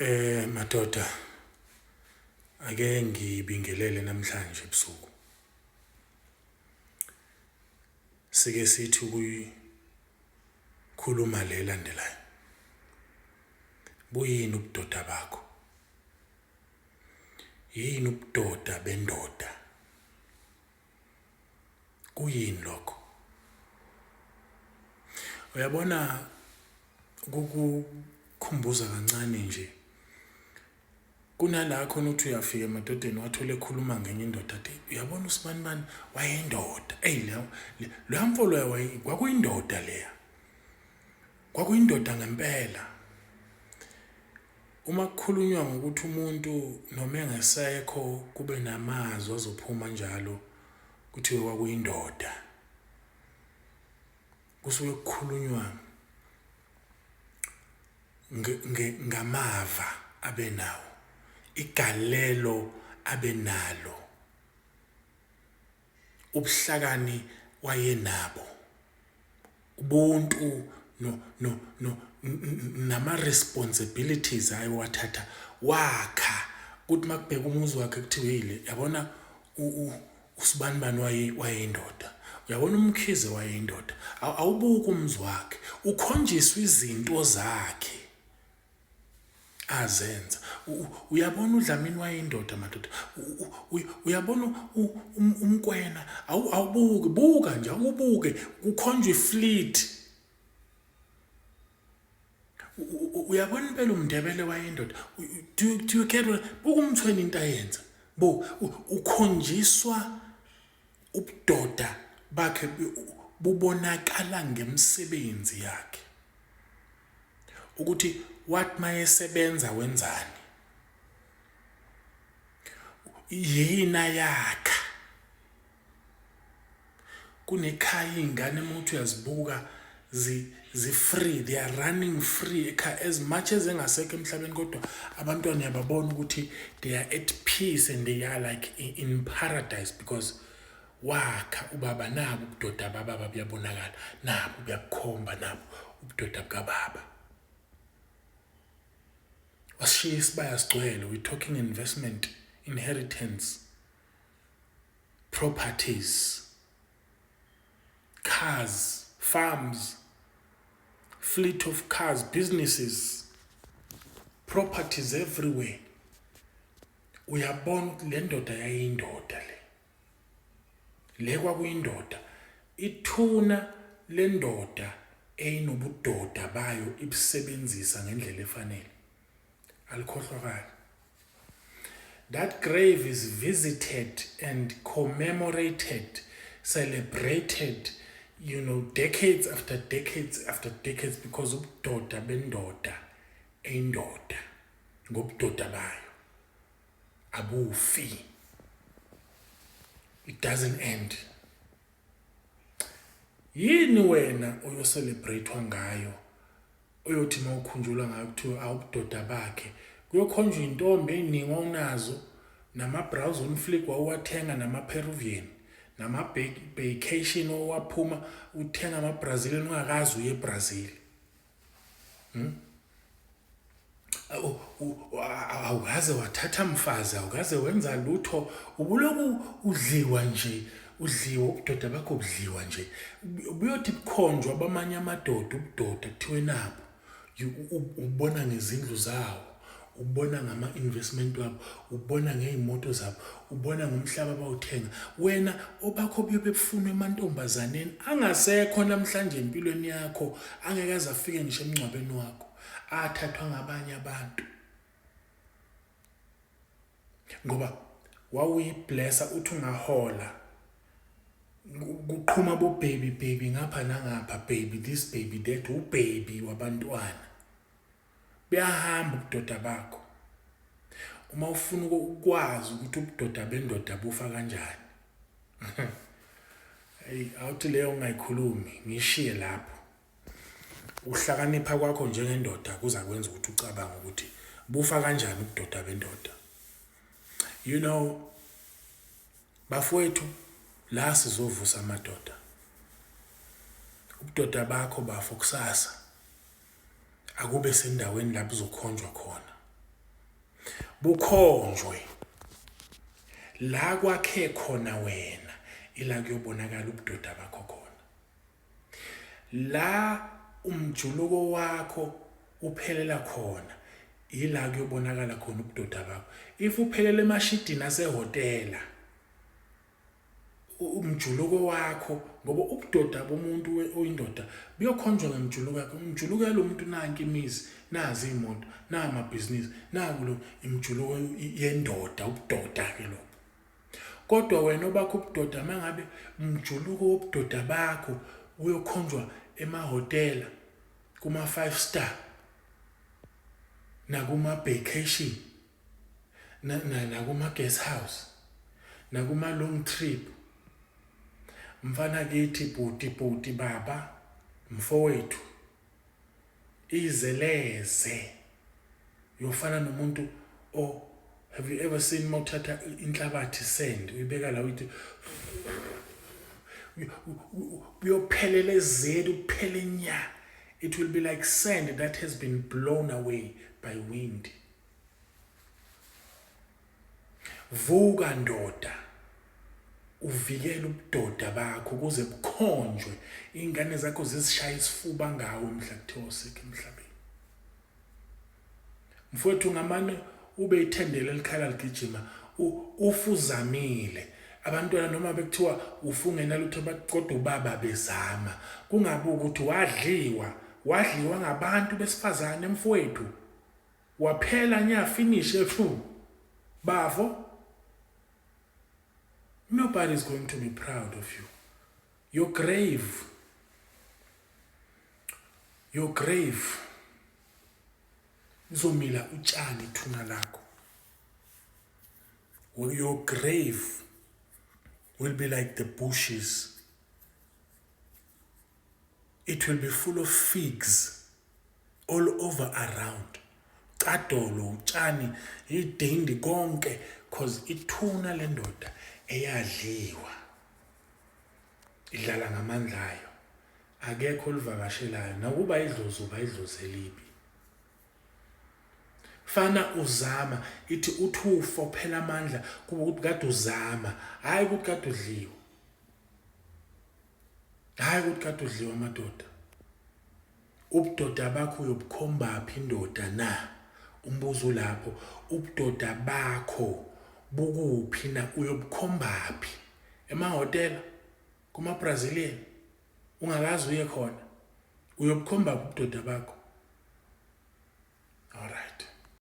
Madoda, ake ngibingelele namhlanje ebusuku. Sike sithi ukuyikhuluma le landelayo. Buyini ubudoda bakho? Yini ubudoda bendoda? Kuyini lokho? Uyabona kukukhumbuza kancane nje. Kunala khona uthi uyafika emadodeni wathole ekhuluma ngenye indoda athi uyabona uSibanibani wayindoda. Lo mfolo kwakuyindoda leya. Kwakuyindoda ngempela. Uma kukhulunywa ngokuthi umuntu noma engasekho kube namazwi azophuma njalo kuthiwe kwakuyindoda. Kusuke kukhulunywa ngamava abenawo, igalelo abenalo, ubuhlakani wayenabo, ubuntu nama responsibilities ayewathatha wakha ukuthi makubheka umuzi wakhe kuthiwe yile yabona uSibanibani wayindoda. Uyabona uMkhize wayindoda. Awubuka umzi wakhe, ukhonjiswa izinto zakhe azenza. Uyabona uDlamini wayindoda madoda. Uyabona uMkwena awubuke buka nje awubuke kukhonjwa ifleet. Uyabona impela uMndebele wayindoda. Do you get buka uMthweni into ayenza. Ukhonjiswa ubudoda bakhe bubonakala ngemsebenzi yakhe. Ukuthi what mayesebenza wenzani. Yena yakha. Kunekhaya ingane umuntu uyazibuka zi-free, they are running free as much as engasekho emhlabeni kodwa abantwana yababona ukuthi they are at peace and they are like in paradise because wakha ubaba nabo ubudoda bababa buyabonakala nabo buyakukhomba nabo ubudoda bukababa. Washiya isibaya sigcwele. We're talking investment, inheritance, properties, cars, farms, fleet of cars, businesses, properties everywhere. Uyabona ukuthi le ndoda yayindoda le. Le kwakuyindoda. Ithuna le ndoda eyinobudoda bayo ibisebenzisa ngendlela efanele. Alikhohlwakala. That grave is visited and commemorated, celebrated, decades after decades after decades because ubudoda bendoda eyindoda ngobudoda bayo abufi. It doesn't end. Yini wena uyocelebratewa ngayo uyothi mawukhunjulwa ngayo kuthiwa awubudoda bakhe kuyokhonjwa intombi eningi onazo nama-Browson flick wawathenga nama-Peruvian nama-vacation owaphuma uthenga ama-Brazilian ungakazi uye eBrazil. Awukaze wathatha mfazi, awukaze wenza lutho, ubuloku udliwa nje, udliwa ubudoda bakho budliwa nje. Ubuyothi bukhonjwa bamanye amadoda ubudoda kuthiwe nabo. Ubona ngezindlu zawo, ubona ngama-investment wabo, ubona ngey'moto zabo, ubona ngomhlaba abawuthenga. Wena obakho buyobe bufunwa emantombazaneni angasekho namhlanje empilweni yakho, angekaze afike ngisho emngcwabeni wakho, athathwa ngabanye abantu. Ngoba wawuyiblessa uthi ungahola kuqhuma bo baby ngapha nangapha, baby this baby that, ubaby wabantwana. Buyahamba ubudoda bakho. Uma ufuna ukwazi ukuthi ubudoda bendoda bufa kanjani. Awuthi leyo ungayikhulumi, ngishiye lapho. Uhlakanipha kwakho njengendoda kuza kwenza ukuthi ucabange ukuthi bufa kanjani ubudoda bendoda. Bafowethu, la sizovusa amadoda. Ubudoda bakho bafa kusasa. Akube sendaweni lapho uzokhonjwa khona. bukhonjwe. La kwakhe khona wena ila kuyobonakala ubudoda bakho khona. La umjuluko wakho uphelela khona ila kuyobonakala khona ubudoda bakho. If uphelele emashidini asehotela umjuluko wakho, ngoba ubudoda bomuntu oyindoda buyokhonjwa ngemjuluko yakhe. Umjuluko yalo muntu nanki imizi, nazi imoto, namabhizinisi, nakulo imjuluko yendoda, ubudoda ke lo. Kodwa wena obakho ubudoda mangabe umjuluko wobudoda bakho uyokhonjwa emahotela, kuma 5 star, nakuma vacation, nakuma guest house, nakuma long trip. Mfana kithi bhuti baba mfowethu izeleze yofana nomuntu have you ever seen mawuthatha inhlabathi sand uyibeka la uyithi uyophelela ezeli uphele nya. It will be like sand that has been blown away by wind. Vuka ndoda uvikele ubudoda bakho ukuze bukhonjwe, ingane zakho zisishaya isifuba ngawe mhla kuthiwa usikho emhlabeni. Mfowethu ngamane ube ithendele elikhala ligijima ufuzamile. Abantwana noma bekuthiwa ufungena lutho kodwa ubaba bezama, kungabi ukuthi wadliwa ngabantu besifazane mfowethu, waphela nya finish bafo. Nobody is going to be proud of you. Your grave izomila utshani ithuna lakho. Your grave will be like the bushes. It will be full of figs all over around. Kadolo utshani idindi konke, cause ithuna lendoda eyadliwa idlala ngamandla ayo, akekho olivakashelayo, nakuba idlozuba idlozelibi. Fana uzama ithi uthufo phela amandla kuba ukuthi kade uzama, hayi ukuthi kade udliwa, hayi ukuthi kade udliwa madoda. Ubudoda bakho uyobukhomba indoda na? Umbuzo lapho, ubudoda bakho bukuphi na? Uyobukhombaphi? Emahotela, kuma Brazilian ungakazi uye khona, uyobukhomba ubudoda bakho.